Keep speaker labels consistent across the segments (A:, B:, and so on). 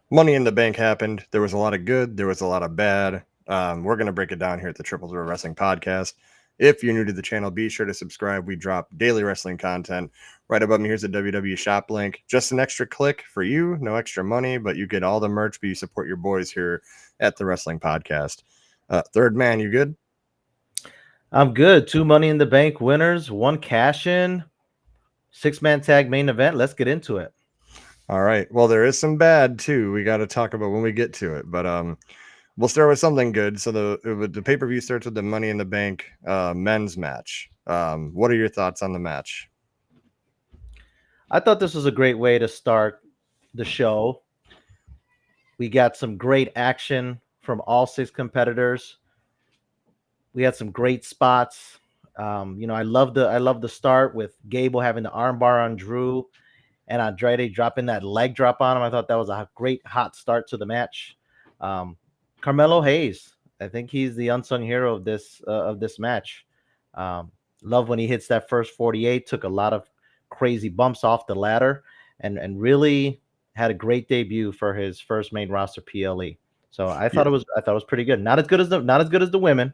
A: Money in the Bank happened. There was a lot of good. There was a lot of bad. We're going to break it down here at the Triple Threat Wrestling Podcast. If you're new to the channel, be sure to subscribe. We drop daily wrestling content. Right above me, here's a WWE shop link. Just an extra click for you. No extra money, but you get all the merch, but you support your boys here at the Wrestling Podcast. Third man, you good?
B: I'm good. 2 Money in the Bank winners, 1 cash in, 6-man tag main event. Let's get into it.
A: All right. Well, there is some bad too. We got to talk about when we get to it, but we'll start with something good. So the pay per view starts with the Money in the Bank men's match. What are your thoughts on the match?
B: I thought this was a great way to start the show. We got some great action from all 6 competitors. We had some great spots. I love the start with Gable having the armbar on Drew and Andrade dropping that leg drop on him. I thought that was a great hot start to the match. Carmelo Hayes, I think he's the unsung hero of this match. Love when he hits that first 48. Took a lot of crazy bumps off the ladder, and really had a great debut for his first main roster PLE. So
A: Yeah,
B: I thought it was pretty good. Not as good as the women,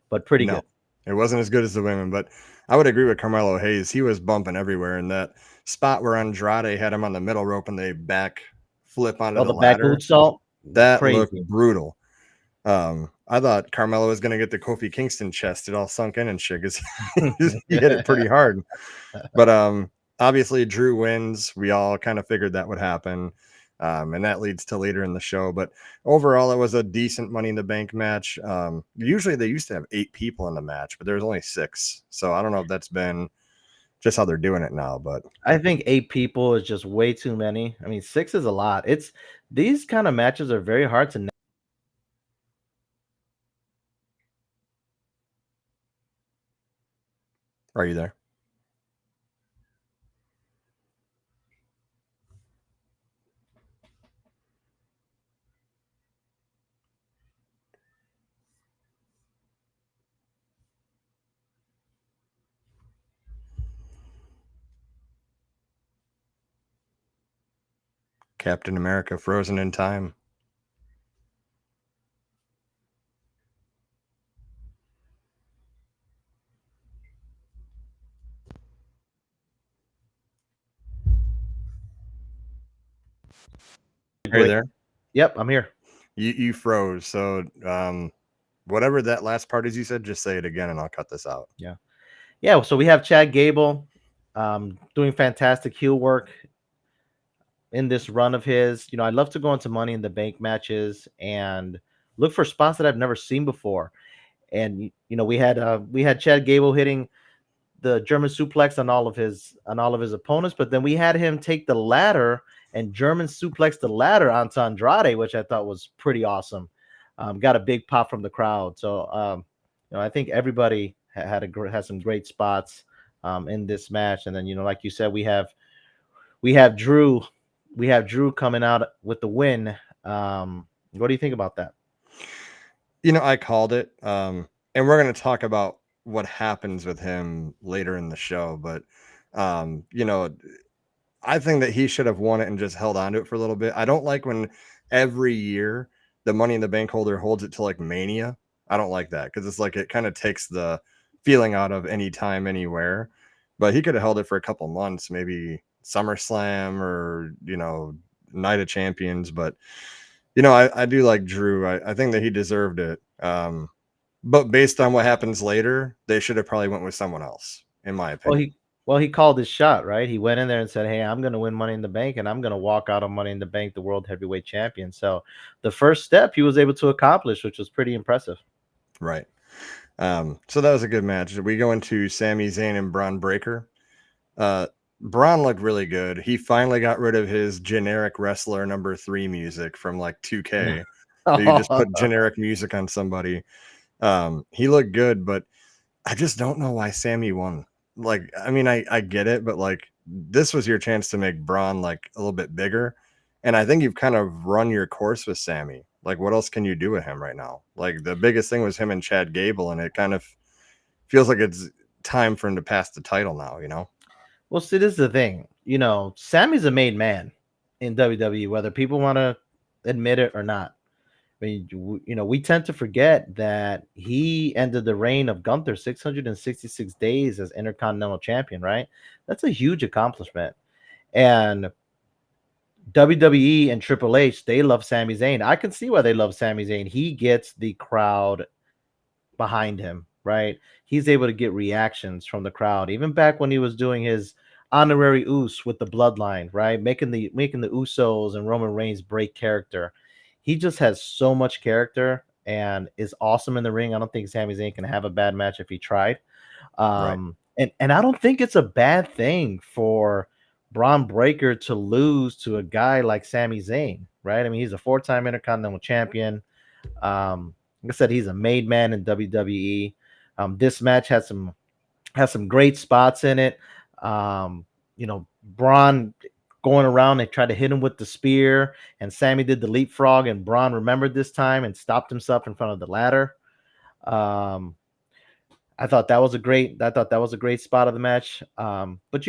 B: but pretty
A: no,
B: good.
A: it wasn't as good as the women, but I would agree with Carmelo Hayes. He was bumping everywhere in that spot where Andrade had him on the middle rope and they back flip onto
B: Oh,
A: the
B: the back
A: ladder.
B: boot salt,
A: That looked
B: crazy.
A: brutal. I thought Carmelo was going to get the Kofi Kingston chest. It all sunk in and shit because he hit it pretty hard. But obviously Drew wins. We all kind of figured that would happen. And that leads to later in the show. But overall, it was a decent Money in the Bank match. Usually they used to have 8 people in the match, but there's only 6. So I don't know if that's been just how they're doing it now. But
B: I think 8 people is just way too many. I mean, 6 is a lot. It's these kind of matches are very hard to.
A: are you there? Captain America frozen in time. Are you
B: Great.
A: there?
B: Yep, I'm here.
A: You froze. So whatever that last part is you said, just say it again and I'll cut this out.
B: Yeah. Yeah, so we have Chad Gable doing fantastic heel work in this run of his. I love to go into Money in the Bank matches and look for spots that I've never seen before. And we had Chad Gable hitting the German suplex on all of his opponents, but then we had him take the ladder and German suplex the ladder onto Andrade, which I thought was pretty awesome. Got a big pop from the crowd. So I think everybody had some great spots in this match. And then like you said, we have Drew coming out with the win. What do you think about that?
A: I called it. And we're going to talk about what happens with him later in the show. But, um, you know, I think that he should have won it and just held on to it for a little bit. I don't like when every year the Money in the Bank holder holds it to like Mania. I don't like that because it's like it kind of takes the feeling out of any time, anywhere. But he could have held it for a couple months, maybe SummerSlam or, Night of Champions. But, I do like Drew. I think that he deserved it. But based on what happens later, they should have probably went with someone else, in my
B: Well,
A: opinion.
B: he called his shot, right? He went in there and said, "Hey, I'm going to win Money in the Bank, and I'm going to walk out on Money in the Bank, the World Heavyweight Champion." So, the first step he was able to accomplish, which was pretty impressive.
A: Right. So that was a good match. We go into Sami Zayn and Braun Breaker. Uh, Braun looked really good. He finally got rid of his generic wrestler number 3 music from like 2K. You just put generic music on somebody. He looked good, but I just don't know why Sammy won. Like, I mean, I get it, but like this was your chance to make Braun like a little bit bigger. And I think you've kind of run your course with Sammy. Like, what else can you do with him right now? Like, the biggest thing was him and Chad Gable, and it kind of feels like it's time for him to pass the title now.
B: Well, see, this is the thing. Sammy's a made man in WWE. Whether people want to admit it or not. I mean, we tend to forget that he ended the reign of Gunther 666 days as Intercontinental Champion, right? That's a huge accomplishment. And WWE and Triple H, they love Sami Zayn. I can see why they love Sami Zayn. He gets the crowd behind him, right? He's able to get reactions from the crowd. Even back when he was doing his honorary Us with the bloodline, right? Making the Usos and Roman Reigns break character. He just has so much character and is awesome in the ring. I don't think Sami Zayn can have a bad match if he tried.
A: Right.
B: And I don't think it's a bad thing for Braun Breaker to lose to a guy like Sami Zayn, right? I mean, he's a four-time Intercontinental Champion. Like I said, he's a made man in WWE. This match has some great spots in it. Braun going around, they tried to hit him with the spear, and Sammy did the leapfrog, and Braun remembered this time and stopped himself in front of the ladder. Um, I thought that was a great spot of the match. But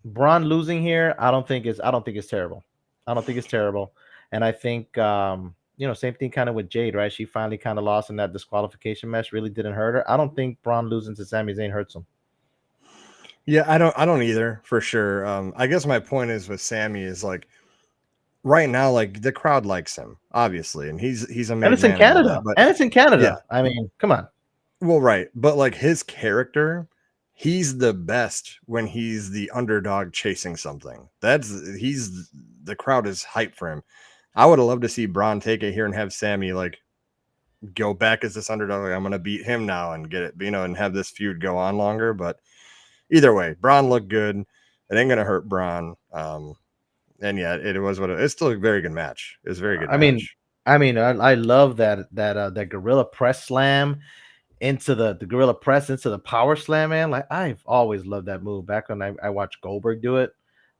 B: Braun losing here, I don't think it's terrible. I don't think it's terrible. And I think same thing kind of with Jade, right? She finally kind of lost in that disqualification match, really didn't hurt her. I don't think Braun losing to Sami Zayn hurts him.
A: Yeah, I don't either for sure. I guess my point is with Sammy is like right now, like the crowd likes him, obviously, and he's a
B: And
A: made
B: it's in
A: man and all that.
B: Canada.
A: But
B: And it's in
A: yeah,
B: Canada. I mean, come on.
A: well, right. But like his character, he's the best when he's the underdog chasing something. He's the crowd is hyped for him. I would have loved to see Braun take it here and have Sammy like go back as this underdog. Like, I'm gonna beat him now and get it, and have this feud go on longer. But either way, Braun looked good. It ain't gonna hurt Braun. And yeah, it was it's still a very good match. It was a very good
B: I mean,
A: match.
B: I love that gorilla press slam into the gorilla press into the power slam, man. Like I've always loved that move. Back when I watched Goldberg do it,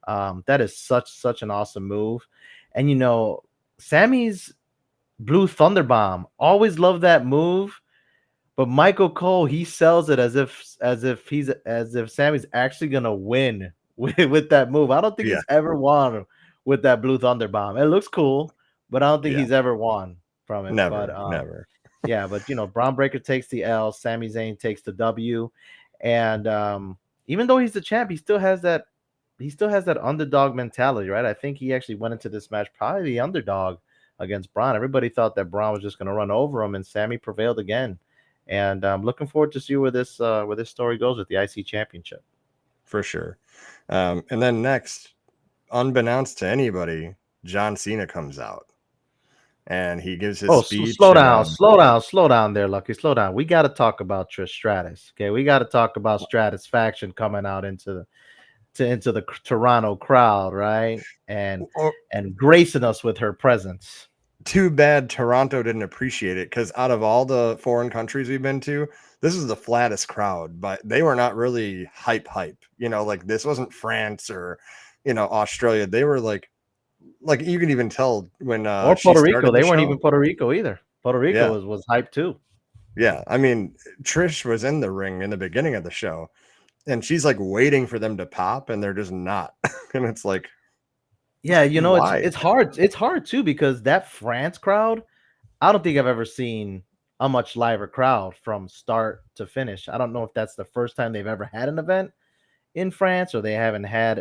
B: that is such an awesome move. And Sammy's Blue Thunder Bomb, always loved that move. But Michael Cole, he sells it as if Sammy's actually gonna win with that move. I don't think
A: Yeah,
B: he's ever won with that Blue Thunder Bomb. It looks cool, but I don't think
A: yeah,
B: he's ever won from it. But
A: never.
B: yeah, but Braun Breaker takes the L, Sami Zayn takes the W, and even though he's the champ, he still has that underdog mentality, right? I think he actually went into this match probably the underdog against Braun. Everybody thought that Braun was just going to run over him, and Sammy prevailed again. And I'm looking forward to see where this story goes with the IC Championship.
A: For sure. And then next, unbeknownst to anybody, John Cena comes out and he gives his
B: Oh,
A: speech.
B: slow
A: And
B: down, slow down there, Lucky. Slow down. We got to talk about Trish Stratus. Okay, we got to talk about Stratus faction coming out into the Toronto crowd, right? And
A: oh,
B: and gracing us with her presence.
A: too bad Toronto didn't appreciate it, because out of all the foreign countries we've been to, this is the flattest crowd, but they were not really hype. Like this wasn't France or Australia. They were like you can even tell when
B: Or
A: she
B: Puerto Rico.
A: started the
B: They weren't
A: show.
B: even Puerto Rico either. Puerto Rico
A: Yeah,
B: was hyped too.
A: yeah. I mean, Trish was in the ring in the beginning of the show, and she's like waiting for them to pop, and they're just not. And it's like,
B: Yeah, it's
A: why?
B: it's hard. It's hard too because that France crowd, I don't think I've ever seen a much liver crowd from start to finish. I don't know if that's the first time they've ever had an event in France or they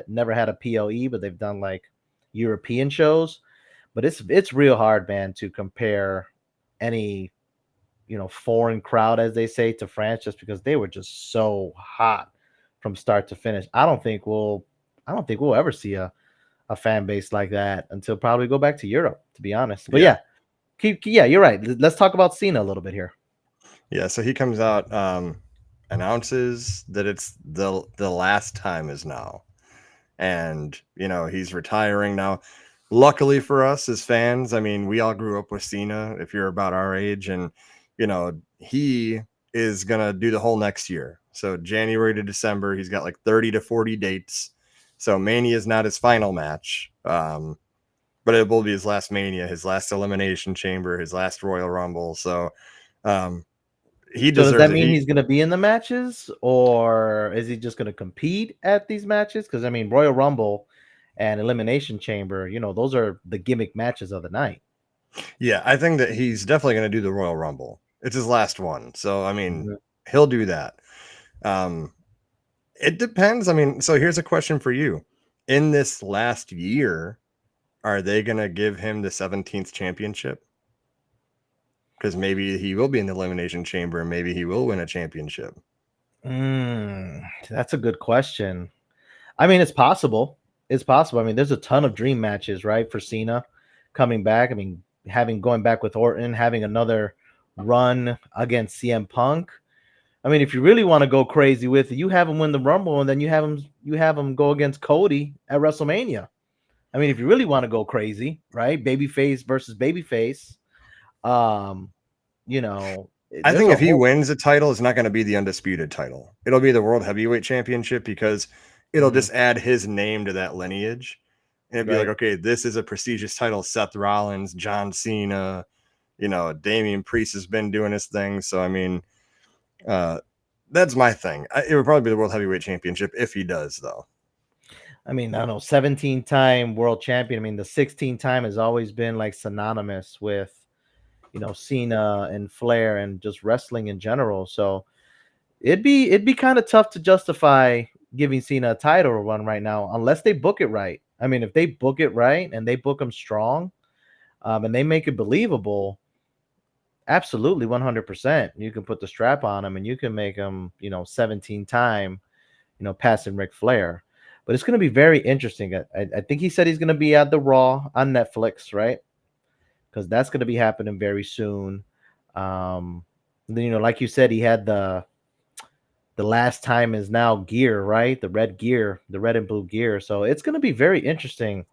B: never had a PLE, but they've done like European shows. But it's real hard, man, to compare any foreign crowd, as they say, to France, just because they were just so hot from start to finish. I don't think we'll ever see a fan base like that until probably go back to Europe, to be honest. But
A: Yeah,
B: yeah, you're right. Let's talk about Cena a little bit here.
A: yeah. So he comes out, announces that it's the last time is now, and he's retiring now. Luckily for us as fans, I mean, we all grew up with Cena. If you're about our age, and he is gonna do the whole next year. So January to December, he's got like 30 to 40 dates. So Mania is not his final match. But it will be his last Mania, his last Elimination Chamber, his last Royal Rumble. So um, he
B: So does
A: deserves
B: that
A: it.
B: mean he's going to be in the matches, or is he just going to compete at these matches? Because I mean, Royal Rumble and Elimination Chamber, those are the gimmick matches of the night.
A: Yeah, I think that he's definitely going to do the Royal Rumble. It's his last one. So, I mean,
B: Mhm.
A: he'll do that. Um, it depends. I mean, so here's a question for you. In this last year, are they going to give him the 17th championship? Because maybe he will be in the Elimination Chamber and maybe he will win a championship.
B: That's a good question. I mean, it's possible. It's possible. I mean, there's a ton of dream matches, right, for Cena coming back. I mean, having going back with Orton, having another run against CM Punk. I mean, if you really want to go crazy with it, you have him win the Rumble, and then you have him go against Cody at WrestleMania. I mean, if you really want to go crazy, right? Babyface versus babyface. Um,
A: I
B: there's
A: think
B: a
A: if he
B: whole.
A: wins the title, it's not going to be the undisputed title. It'll be the World Heavyweight Championship because it'll
B: Mhm,
A: just add his name to that lineage. And it'd be like,
B: right.
A: okay, this is a prestigious title. Seth Rollins, John Cena, Damian Priest has been doing his thing. So, I mean, uh, that's my thing. It would probably be the World Heavyweight Championship if he does, though.
B: I mean, I don't know, 17-time world champion. I mean, the 16 time has always been like synonymous with, Cena and Flair and just wrestling in general. So it'd be kind of tough to justify giving Cena a title run right now unless they book it right. I mean, if they book it right and they book him strong, and they make it believable, absolutely 100%. You can put the strap on him and you can make him, 17-time, passing Ric Flair. But it's going to be very interesting. I think he said he's going to be at the Raw on Netflix, right? Because that's going to be happening very soon. Then, like you said, he had the last time is now gear, right? The red gear, the red and blue gear. So it's going to be very interesting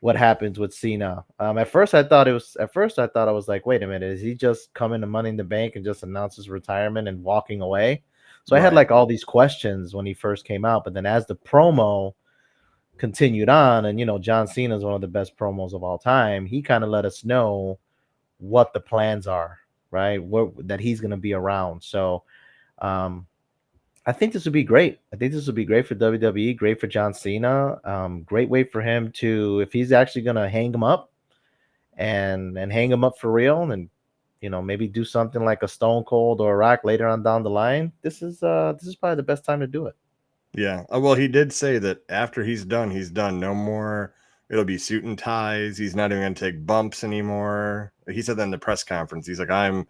B: what happens with Cena. At first I thought I was like, wait a minute, is he just coming to Money in the Bank and just announce his retirement and walking away? So I had
A: Right.
B: like all these questions when he first came out, but then as the promo continued on, and John Cena is one of the best promos of all time, he kind of let us know what the plans are, right? That he's going to be around. So um, I think this would be great. I think this would be great for WWE, great for John Cena. Great way for him to, if he's actually going to hang him up and hang him up for real, and maybe do something like a Stone Cold or a Rock later on down the line. This is probably the best time to do it.
A: Yeah. Well, he did say that after he's done, he's done. No more. It'll be suit and ties. He's not even going to take bumps anymore. He said that in the press conference. He's like, I'm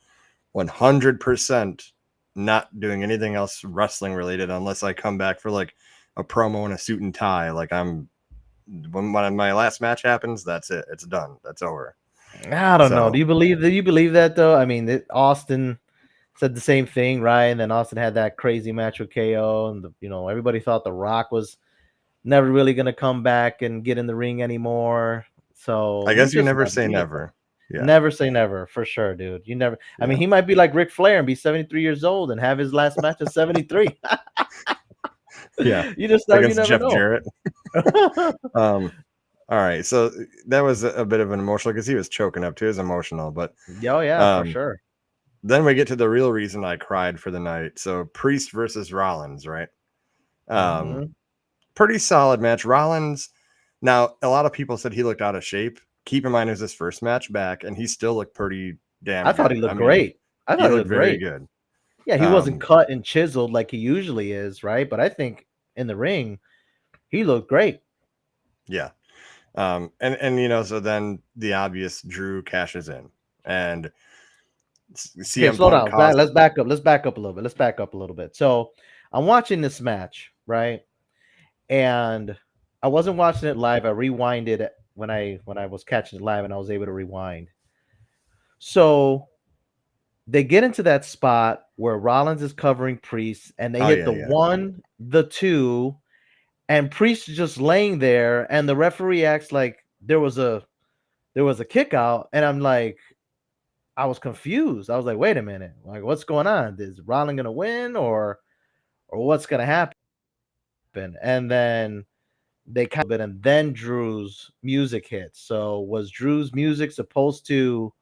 A: 100% not doing anything else wrestling related unless I come back for like a promo and a suit and tie. Like when my last match happens, that's it. It's done. That's over.
B: I don't know. Do
A: So
B: you believe that? You believe that though? I mean, Austin said the same thing, right? And then Austin had that crazy match with KO, and everybody thought The Rock was never really going to come back and get in the ring anymore. So
A: I
B: you
A: guess you
B: just
A: never
B: never,
A: say
B: you just
A: never. Yeah.
B: never say never for sure, dude. You never. I mean,
A: Yeah.
B: he might be like Ric Flair and be 73 years old and have his last match at 73.
A: Yeah.
B: You
A: Against
B: never
A: Jeff
B: know.
A: Jarrett. Um, all right. So that was a bit of an emotional because he was choking up too. It was emotional. But
B: Oh yeah, for
A: um,
B: sure.
A: then we get to the real reason I cried for the night. So Priest versus Rollins, right? Um,
B: Hmm.
A: pretty solid match. Rollins, now a lot of people said he looked out of shape. Keep in mind it was his first match back, and he still looked pretty
B: I
A: damn
B: thought he
A: good. I
B: looked
A: mean,
B: great. I
A: he
B: thought he
A: looked
B: looked
A: very
B: great.
A: good.
B: Yeah, he wasn't
A: Um,
B: cut and chiseled like he usually is, right? But I think in the ring, he looked great.
A: yeah. And so then the obvious Drew cashes in, and
B: Okay,
A: CM
B: slow
A: Punk
B: down.
A: caused.
B: Let's back up. Let's back up a little bit. Let's back up a little bit. So I'm watching this match, right? And I wasn't watching it live. I rewinded it when I was catching it live, and I was able to rewind. So they get into that spot where Rollins is covering Priest, and they
A: Oh
B: hit
A: yeah,
B: the
A: yeah.
B: one, the two, and Priest is just laying there, and the referee acts like there was a kick out, and I'm like, I was confused. I was like, wait a minute, like what's going on? Is Rollins gonna win or what's gonna happen? And then they kind of bit, and then Drew's music hits. So was Drew's music supposed to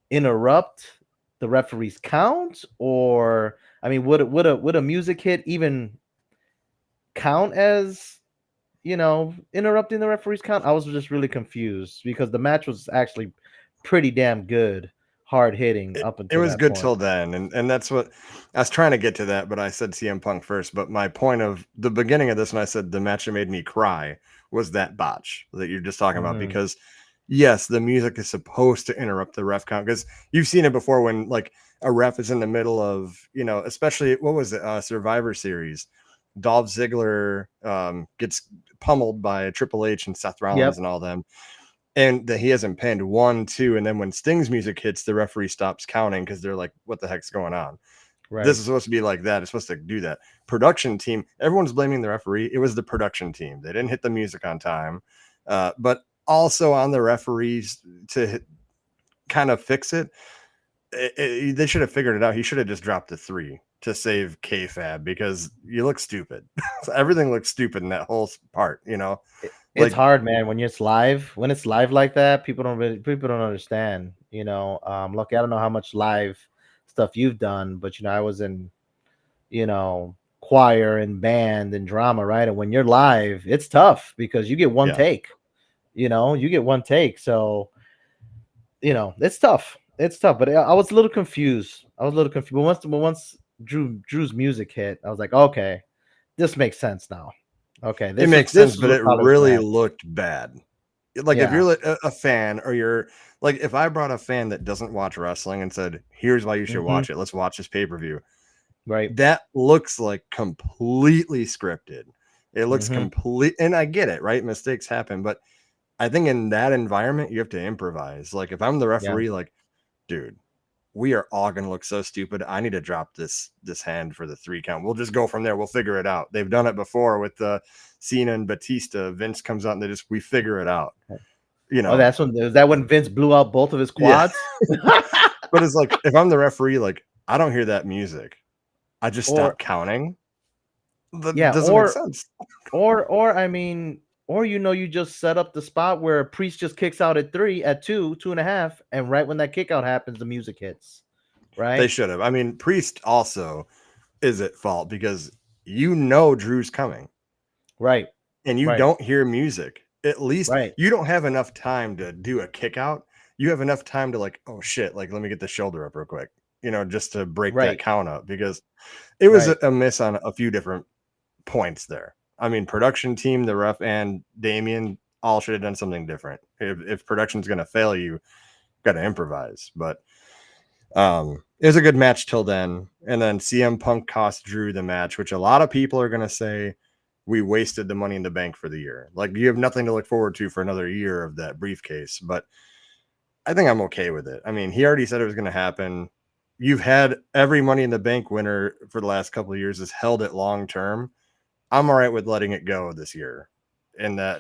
B: interrupt the referee's count, or I mean, would a music hit even count as interrupting the referee's count. I was just really confused because the match was actually pretty damn good, hard hitting up
A: It
B: until
A: was
B: that
A: good
B: point.
A: till then, and that's what I was trying to get to that, but I said CM Punk first. But my point of the beginning of this, when I said the match that made me cry, was that botch that you're just talking about.
B: Hmm.
A: Because yes, the music is supposed to interrupt the ref count because you've seen it before when like a ref is in the middle of especially what was it, Survivor Series. Dolph Ziggler gets pummeled by Triple H and Seth Rollins
B: Yep.
A: and all them, and that he hasn't pinned 1, 2, and then when Sting's music hits, the referee stops counting because they're like, "What the heck's going on?" This
B: Right.
A: is supposed to be like that. It's supposed to do that. Production team, everyone's blaming the referee. It was the production team. They didn't hit the music on time, but also on the referees to kind of fix it. They should have figured it out. He should have just dropped the 3 to save kayfabe because you look stupid. So everything looks stupid in that whole part.
B: It's
A: Like
B: hard, man, when it's live. When it's live like that, people don't understand. Lucky, I don't know how much live stuff you've done, but I was in choir and band and drama, right? And when you're live, it's tough because you get one
A: yeah,
B: take. You get one take, so it's tough. It's tough, but I was a little confused. But once Drew's music hit, I was like, okay, this makes sense now. Okay,
A: it
B: this is
A: makes sense,
B: this is
A: but
B: what
A: it
B: college
A: really
B: match.
A: looked bad. Like if
B: Yeah.
A: you're like a fan or you're like if I brought a fan that doesn't watch wrestling and said, "Here's why you should
B: Hmm.
A: watch it. Let's watch this pay-per-view."
B: Right.
A: That looks like completely scripted. It looks
B: Hmm.
A: complete and I get it, right? Mistakes happen, but I think in that environment you have to improvise. Like if I'm the
B: Yeah.
A: referee like, dude, we are all going to look so stupid. I need to drop this hand for the 3 count. We'll just go from there. We'll figure it out. They've done it before with Cena and Batista. Vince comes out and we figure it out. You
B: Oh,
A: know,
B: is that when Vince blew out both of his
A: yeah.
B: quads?
A: But it's like if I'm the referee, like I don't hear that music, I just
B: Or
A: stop counting. That
B: yeah,
A: doesn't make sense.
B: or I mean, or you just set up the spot where Priest just kicks out at three, at two, 2.5, and right when that kick out happens, the music hits.
A: They
B: Right?
A: should have. I mean, Priest also is at fault because Drew's coming
B: Right.
A: and you
B: Right.
A: don't hear music. At least
B: Right.
A: you don't have enough time to do a kick out. You have enough time to like, oh shit, like let me get the shoulder up real quick, just to break that
B: Right.
A: count up because it was
B: Right.
A: a miss on a few different points there. I mean, production team, the ref, and Damien all should have done something different. If production's going to fail you, got to improvise. But it was a good match till then. And then CM Punk cost Drew the match, which a lot of people are going to say we wasted the money in the bank for the year. Like you have nothing to look forward to for another year of that briefcase. But I think I'm okay with it. I mean, he already said it was going to happen. You've had every money in the bank winner for the last couple of years has held it long term. I'm all right with letting it go this year. And I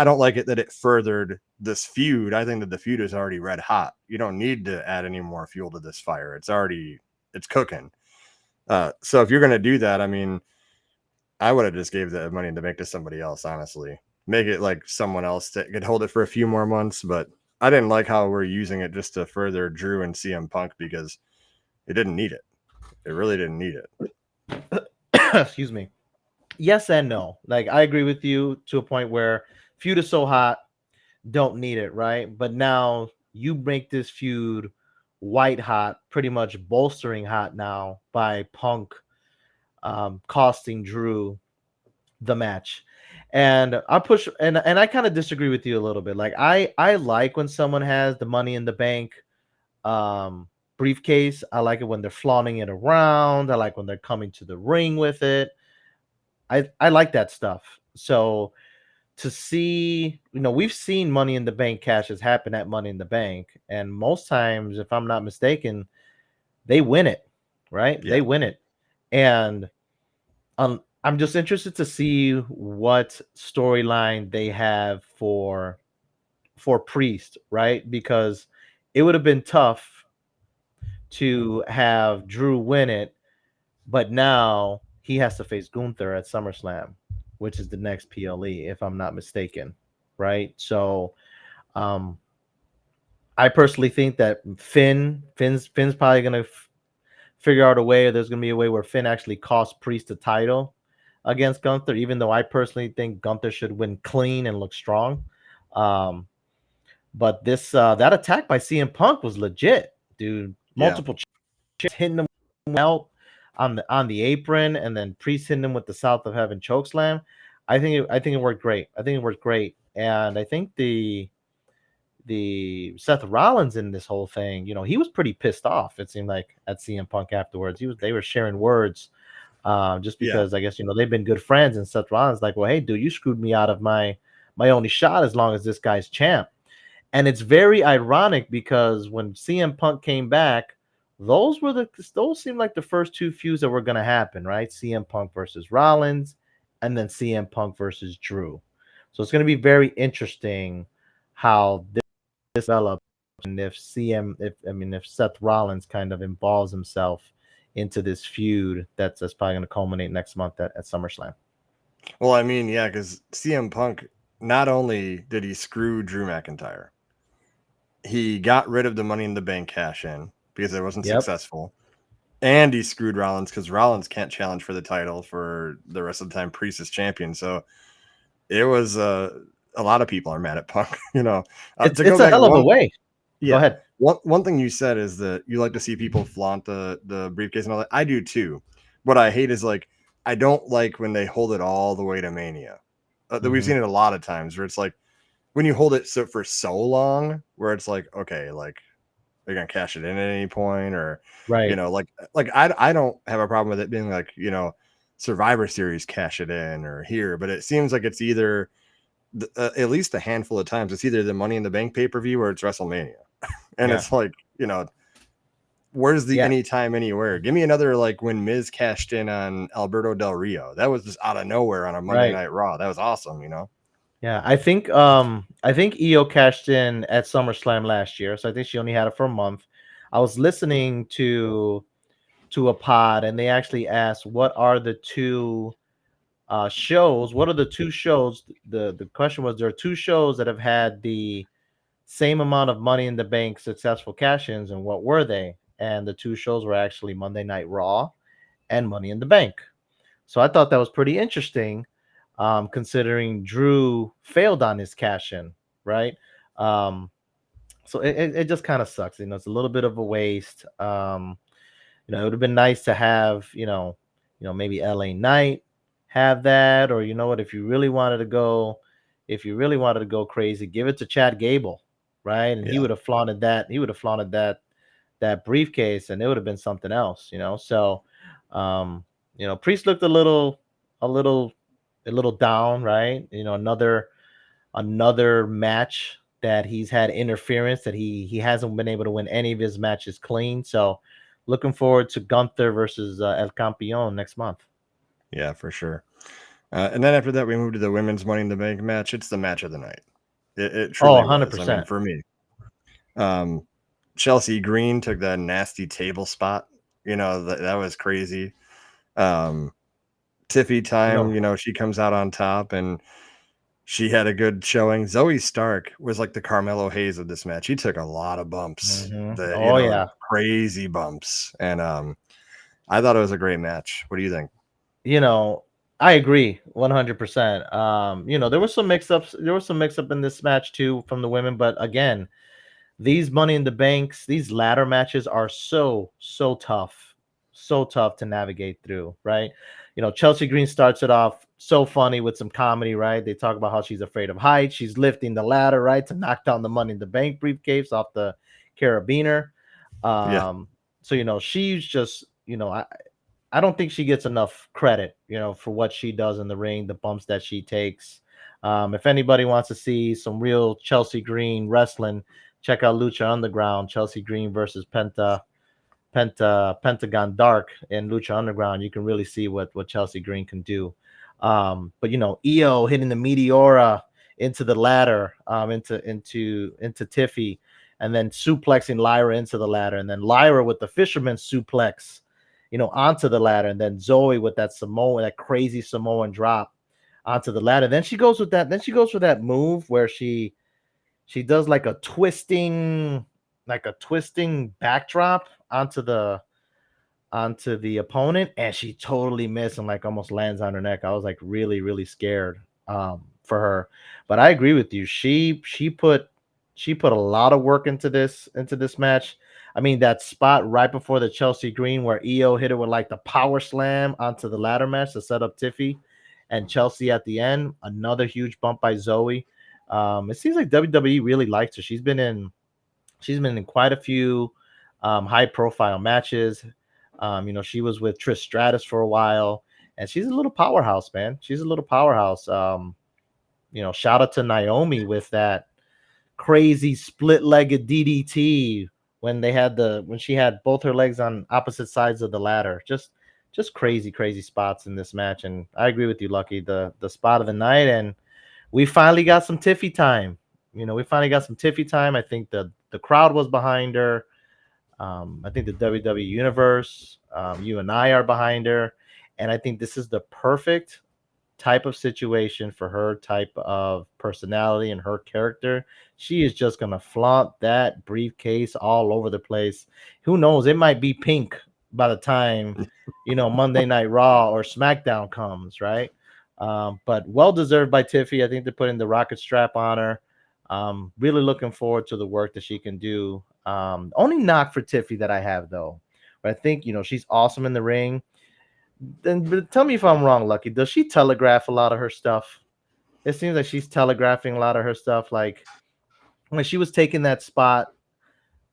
A: don't like it that it furthered this feud. I think that the feud is already red hot. You don't need to add any more fuel to this fire. It's cooking. So if you're gonna do that, I mean, I would have just gave the money in the bank to somebody else, honestly. Make it like someone else that could hold it for a few more months, but I didn't like how we're using it just to further Drew and CM Punk because it didn't need it. It really didn't need it.
B: Excuse me. Yes and no. Like I agree with you to a point where feud is so hot, don't need it, right? But now you make this feud white hot, pretty much bolstering hot now by Punk costing Drew the match. And I push and I kind of disagree with you a little bit. Like I like when someone has the money in the bank um briefcase. I like it when they're flaunting it around. I like when they're coming to the ring with it. I like that stuff. So to see, we've seen Money in the Bank cashes happen at Money in the Bank, and most times, if I'm not mistaken, they win it, right? They
A: Yeah.
B: win it, and I'm just interested to see what storyline they have for Priest, right? Because it would have been tough to have Drew win it, but now he has to face Gunther at SummerSlam, which is the next PLE, if I'm not mistaken, right? So, um, I personally think that Finn's probably gonna figure out a way. Or there's gonna be a way where Finn actually costs Priest the title, against Gunther, even though I personally think Gunther should win clean and look strong. Um, but this that attack by CM Punk was legit, dude.
A: Yeah.
B: Multiple hitting him out on the apron, and then Priest hitting him with the South of Heaven chokeslam. I think it worked great. I think it worked great, and I think the Seth Rollins in this whole thing, he was pretty pissed off. It seemed like at CM Punk afterwards, they were sharing words, just
A: Yeah.
B: because I guess they've been good friends, and Seth Rollins like, well, hey, dude, you screwed me out of my only shot as long as this guy's champ. And it's very ironic because when CM Punk came back, those seemed like the first two feuds that were going to happen, right? CM Punk versus Rollins, and then CM Punk versus Drew. So it's going to be very interesting how this develops, and if Seth Rollins kind of involves himself into this feud that's probably going to culminate next month at SummerSlam.
A: Well, I mean, yeah, because CM Punk, not only did he screw Drew McIntyre, he got rid of the Money in the Bank cash in because it wasn't
B: Yep.
A: successful. And he screwed Rollins because Rollins can't challenge for the title for the rest of the time Priest is champion. So it was a lot of people are mad at Punk. To go
B: It's a
A: back
B: hell of a way. Go
A: yeah,
B: ahead.
A: one thing you said is that you like to see people flaunt the briefcase and all that. I do too. What I hate is I don't like when they hold it all the way to Mania. That we've
B: Mm-hmm.
A: seen it a lot of times where it's like when you hold it for so long, where it's like, okay, like they're gonna cash it in at any point, or
B: Right.
A: I don't have a problem with it being like Survivor Series cash it in or here, but it seems like it's either at least a handful of times it's either the Money in the Bank pay per view or it's WrestleMania, and
B: Yeah.
A: it's like where's the
B: Yeah.
A: anytime anywhere? Give me another like when Miz cashed in on Alberto Del Rio. That was just out of nowhere on a Monday
B: Right.
A: Night Raw. That was awesome.
B: Yeah. I think Io cashed in at SummerSlam last year, so I think she only had it for a month. I was listening to a pod, and they actually asked what are the two shows? What are the two shows? The question was, there are two shows that have had the same amount of Money in the Bank successful cash-ins, and what were they? And the two shows were actually Monday Night Raw and Money in the Bank. So I thought that was pretty interesting, considering Drew failed on his cash in, right? Um, so it just kind of sucks. It's a little bit of a waste. It would have been nice to have, maybe LA Knight have that, or what, if you really wanted to go crazy, give it to Chad Gable, right? And he
A: Yeah,
B: would have flaunted that. He would have flaunted that briefcase, and it would have been something else. So, um, Priest looked a little, a little down, right? Another match that he's had interference, that he hasn't been able to win any of his matches clean. So, looking forward to Gunther versus El Campeon next month.
A: yeah, for sure. And then after that, we moved to the women's Money in the Bank match. It's the match of the night. It
B: Oh,
A: truly was. I mean,
B: 100%.
A: for me, um, Chelsea Green took that nasty table spot. That was crazy. Um, Tiffy
B: You
A: time.
B: know,
A: She comes out on top and she had a good showing. Zoe Stark was like the Carmelo Hayes of this match. He took a lot of bumps,
B: oh yeah.
A: crazy bumps, and I thought it was a great match. What do you think?
B: You know, I agree 100%. There was some mix up in this match too from the women, but again, these Money in the Banks, these ladder matches are so tough to navigate through, right? Chelsea Green starts it off so funny with some comedy, right? They talk about how she's afraid of heights. She's lifting the ladder, right, to knock down the Money in the Bank briefcase off the carabiner.
A: Yeah,
B: So she's just, I don't think she gets enough credit, for what she does in the ring, the bumps that she takes. If anybody wants to see some real Chelsea Green wrestling, check out Lucha Underground, Chelsea Green versus Pentagon Dark in Lucha Underground. You can really see what Chelsea Green can do. But Io hitting the Meteora into the ladder, into Tiffy, and then suplexing Lyra into the ladder, and then Lyra with the fisherman suplex, onto the ladder, and then Zoe with that crazy Samoan drop onto the ladder. Then she goes with that. Then she goes for that move where she does like a twisting backdrop onto onto the opponent, and she totally missed and like almost lands on her neck. I was like really, really scared for her. But I agree with you. She put a lot of work into this match. I mean, that spot right before the Chelsea Green where EO hit her with like the power slam onto the ladder match to set up Tiffy and Chelsea at the end. Another huge bump by Zoe. It seems like WWE really likes her. She's been in quite a few high profile matches. She was with Trish Stratus for a while, and she's a little powerhouse, man. She's a little powerhouse. Shout out to Naomi with that crazy split-legged DDT when she had both her legs on opposite sides of the ladder. Just crazy, crazy spots in this match. And I agree with you, Lucky. The spot of the night, and we finally got some Tiffy time. We finally got some Tiffy time. I think the crowd was behind her. I think the WWE Universe, you and I are behind her, and I think this is the perfect type of situation for her type of personality and her character. She is just gonna flaunt that briefcase all over the place. Who knows? It might be pink by the time Monday Night Raw or SmackDown comes, right? But well deserved by Tiffy. I think they're putting the rocket strap on her. Really looking forward to the work that she can do. Only knock for Tiffy that I have though, but I think she's awesome in the ring. Then but tell me if I'm wrong, Lucky. Does she telegraph a lot of her stuff? It seems like she's telegraphing a lot of her stuff. Like when she was taking that spot,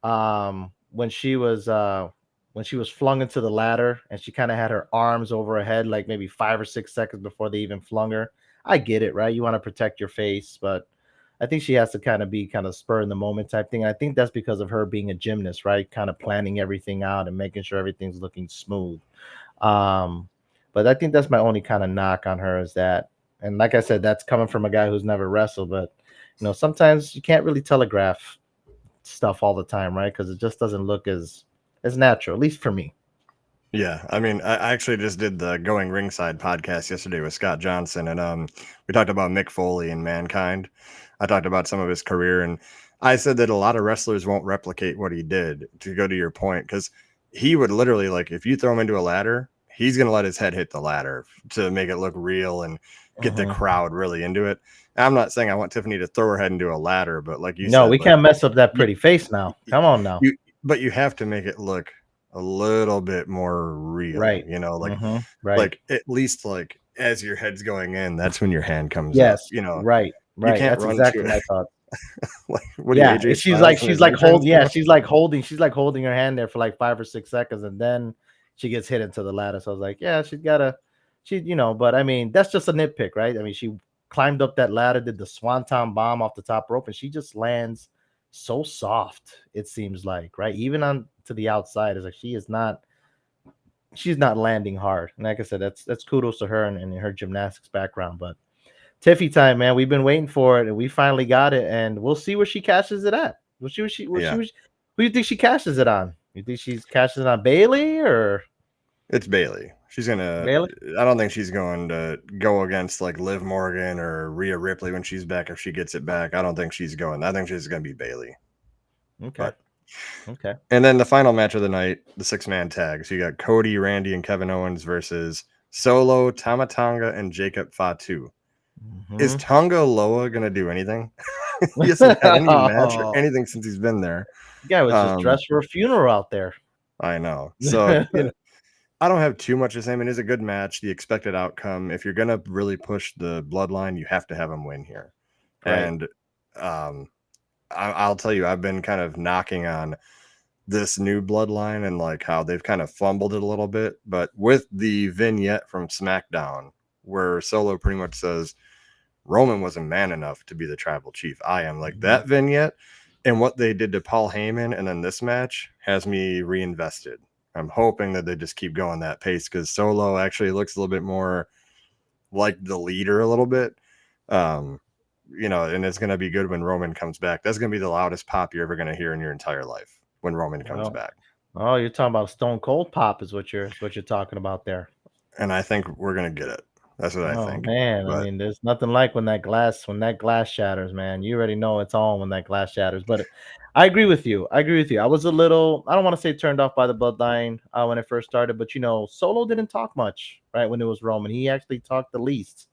B: when she was flung into the ladder and she kind of had her arms over her head, like maybe 5 or 6 seconds before they even flung her. I get it, right? You want to protect your face, but I think she has to kind of be kind of spur in the moment type thing. I think that's because of her being a gymnast, right? Kind of planning everything out and making sure everything's looking smooth. Um, but I think that's my only kind of knock on her is that, and like I said, that's coming from a guy who's never wrestled. But sometimes you can't really telegraph stuff all the time, right? Because it just doesn't look as natural, at least for me.
A: Yeah, I mean, I actually just did the Going Ringside podcast yesterday with Scott Johnson, and we talked about Mick Foley and Mankind. I talked about some of his career, and I said that a lot of wrestlers won't replicate what he did. To go to your point, because he would literally, like, if you throw him into a ladder, he's gonna let his head hit the ladder to make it look real and get the
B: Mhm.
A: crowd really into it. And I'm not saying I want Tiffany to throw her head into a ladder, but like you
B: No,
A: said,
B: we
A: like
B: can't mess up that
A: you,
B: pretty face now. Come on now.
A: you but you have to make it look a little bit more real,
B: Right.
A: like
B: Right.
A: at least like as your head's going in, that's when your hand comes up.
B: Yes. Right.
A: You
B: Right.
A: can't
B: That's
A: run to
B: exactly
A: it.
B: my thought.
A: Like what are you,
B: Yeah,
A: AJ
B: she's
A: Styles
B: like
A: from
B: she's
A: his
B: like
A: entrance?
B: hold yeah, she's like holding her hand there for like 5 or 6 seconds, and then she gets hit into the ladder. So I was like, yeah, but I mean, that's just a nitpick, right? I mean, she climbed up that ladder, did the swanton bomb off the top rope, and she just lands so soft, it seems like, right? Even on to the outside, it's like she's not landing hard. And like I said, that's kudos to her and her gymnastics background. But Tiffy time, man. We've been waiting for it, and we finally got it, and we'll see where she cashes it at.
A: Yeah,
B: Who do you think she cashes it on? You think she's cashes it on Bailey or
A: it's Bailey. She's gonna.
B: Bailey?
A: I don't think she's going to go against like Liv Morgan or Rhea Ripley when she's back. If she gets it back, I don't think she's going. I think she's gonna be Bailey.
B: Okay,
A: But
B: okay.
A: and then the final match of the night, the 6-man tag. So you got Cody, Randy, and Kevin Owens versus Solo, Tamatanga, and Jacob Fatu. Is
B: Mm-hmm.
A: Tonga Loa gonna do anything? He hasn't had any match or anything since he's been there.
B: Guy was just
A: Um,
B: dressed for a funeral out there.
A: I know. So I don't have too much to say. I mean, it's a good match. The expected outcome. If you're gonna really push the bloodline, you have to have him win here.
B: Right.
A: And um, I'll tell you, I've been kind of knocking on this new bloodline and like how they've kind of fumbled it a little bit. But with the vignette from SmackDown, where Solo pretty much says Roman wasn't man enough to be the tribal chief. I am, like,
B: Mhm.
A: that vignette and what they did to Paul Heyman and then this match has me reinvested. I'm hoping that they just keep going that pace because Solo actually looks a little bit more like the leader a little bit. Um, and it's going to be good when Roman comes back. That's going to be the loudest pop you're ever going to hear in your entire life when Roman comes
B: Well,
A: back.
B: oh, you're talking about Stone Cold Pop is what you're talking about there.
A: And I think we're going to get it. That's what I
B: Oh
A: think.
B: man, I
A: But
B: mean, there's nothing like when that glass shatters, man. You already know it's on when that glass shatters. But I agree with you. I agree with you. I was a little, I don't want to say turned off by the bloodline when it first started, but Solo didn't talk much, right? When it was Roman, he actually talked the least.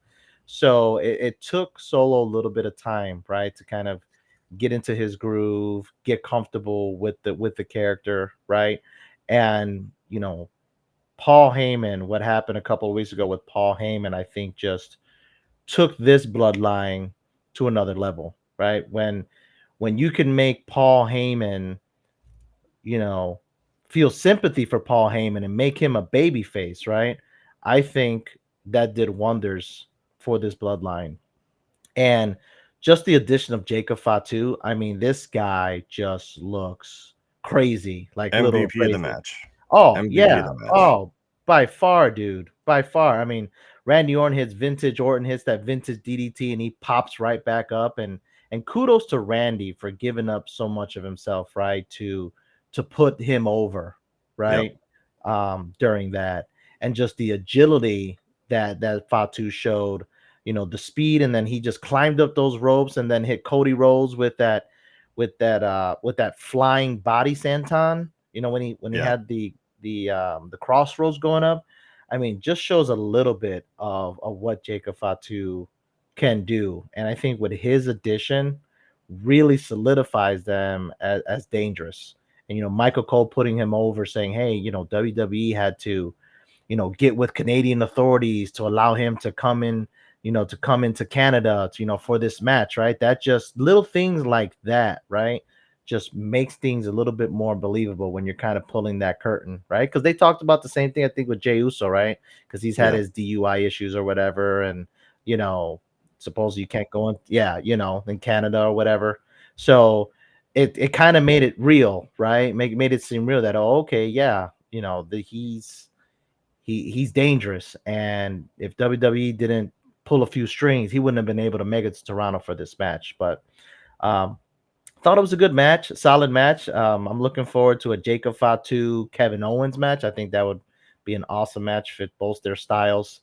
B: So it took Solo a little bit of time, right, to kind of get into his groove, get comfortable with the character, right? And Paul Heyman, what happened a couple of weeks ago with Paul Heyman, I think just took this bloodline to another level, right? When you can make Paul Heyman, you know, feel sympathy for Paul Heyman and make him a baby face, right? I think that did wonders for this bloodline. And just the addition of Jacob Fatu, I mean, this guy just looks crazy, like little
A: MVP of the
B: crazy.
A: match.
B: Oh,
A: MVP of
B: yeah.
A: the match.
B: Oh, by far, dude. By far. I mean, Randy Orton hits vintage. Orton hits that vintage DDT and he pops right back up. And kudos to Randy for giving up so much of himself, right? To put him over,
A: Yep.
B: right? During that. And just the agility that Fatu showed, the speed, and then he just climbed up those ropes and then hit Cody Rhodes with that flying body senton. When he
A: Yeah.
B: had the crossroads going up. I mean, just shows a little bit of what Jacob Fatu can do. And I think with his addition, really solidifies them as dangerous. And Michael Cole putting him over, saying, "Hey, WWE had to, get with Canadian authorities to allow him to come in, to come into Canada, for this match," right? That just little things like that, right? Just makes things a little bit more believable when you're kind of pulling that curtain, right? Because they talked about the same thing, I think, with Jey Uso, right? Because he's had
A: Yeah.
B: his DUI issues or whatever, and you know, suppose you can't go in, yeah, in Canada or whatever. So it kind of made it real, right? Made it seem real that, oh, okay, yeah, he's dangerous, and if WWE didn't pull a few strings, he wouldn't have been able to make it to Toronto for this match. But um, thought it was a good match, solid match. I'm looking forward to a Jacob Fatu Kevin Owens match. I think that would be an awesome match, fit both their styles.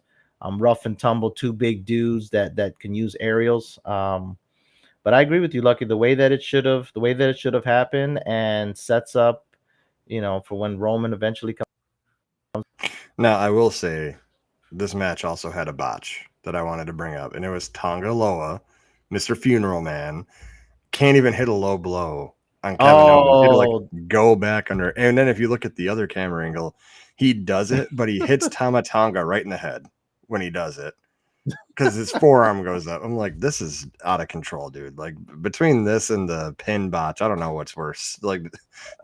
B: Rough and tumble, two big dudes that can use aerials. But I agree with you, Lucky. The way that it should have happened, and sets up, for when Roman eventually comes.
A: Now I will say this match also had a botch that I wanted to bring up, and it was Tonga Loa, Mr. Funeral Man, can't even hit a low blow on Kevin Owens. He had to like
B: Oh,
A: go back under. And then if you look at the other camera angle, he does it, but he hits Tama Tonga right in the head when he does it because his forearm goes up. I'm like, this is out of control, dude. Like between this and the pin botch, I don't know what's worse. Like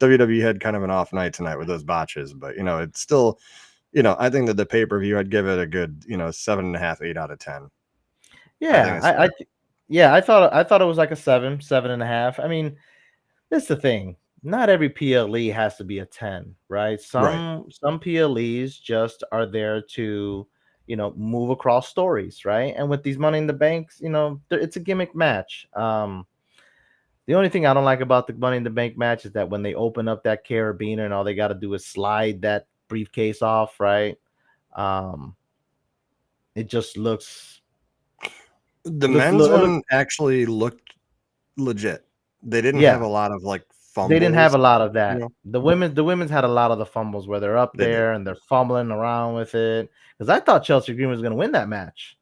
A: WWE had kind of an off night tonight with those botches, but it's still, I think that the pay per view, I'd give it a good, 7.5, 8 out of 10. I think
B: yeah,
A: it's fair.
B: yeah, I thought it was like a 7.5. I mean, that's the thing. Not every PLE has to be a 10, right?
A: Right.
B: Some PLEs just are there to, move across stories, right? And with these Money in the Banks, it's a gimmick match. The only thing I don't like about the Money in the Bank match is that when they open up that carabiner and all they got to do is slide that briefcase off, right? Um, it just
A: The
B: looks
A: men's
B: look
A: one actually looked legit. They didn't have
B: yeah.
A: a lot of like
B: They didn't have
A: fumbles,
B: a lot of
A: you
B: that.
A: know.
B: The women's had a lot of the fumbles where they're up
A: They did.
B: there and they're fumbling around with it. Because I thought Chelsea Green was going to win that match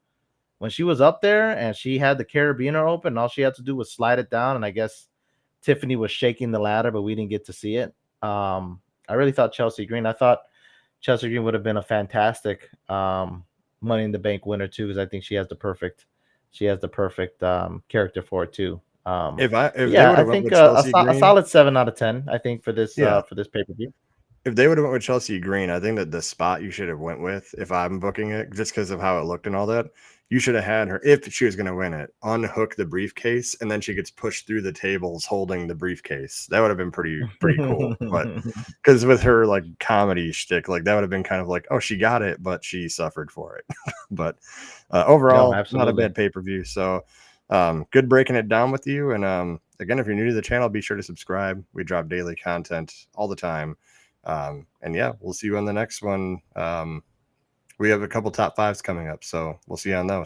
B: when she was up there and she had the carabiner open. All she had to do was slide it down, and I guess Tiffany was shaking the ladder, but we didn't get to see it. I really thought Chelsea Green. I thought Chelsea Green would have been a fantastic Money in the Bank winner too, because I think she has the perfect character for it too. But
A: If they
B: yeah,
A: would
B: I
A: have went
B: think
A: with Chelsea
B: a
A: Green,
B: solid 7 out of 10. I think for this
A: yeah.
B: pay per view.
A: If they would have went with Chelsea Green, I think that the spot you should have went with, if I'm booking it, just because of how it looked and all that, you should have had her, if she was going to win it, unhook the briefcase, and then she gets pushed through the tables holding the briefcase. That would have been pretty cool. But because with her like comedy shtick, like that would have been kind of like, oh, she got it, but she suffered for it. But
B: No,
A: overall, not a
B: absolutely.
A: bad pay per view. So good breaking it down with you. And again, if you're new to the channel, be sure to subscribe. We drop daily content all the time. And yeah, we'll see you on the next one. we have a couple top fives coming up, so we'll see you on those.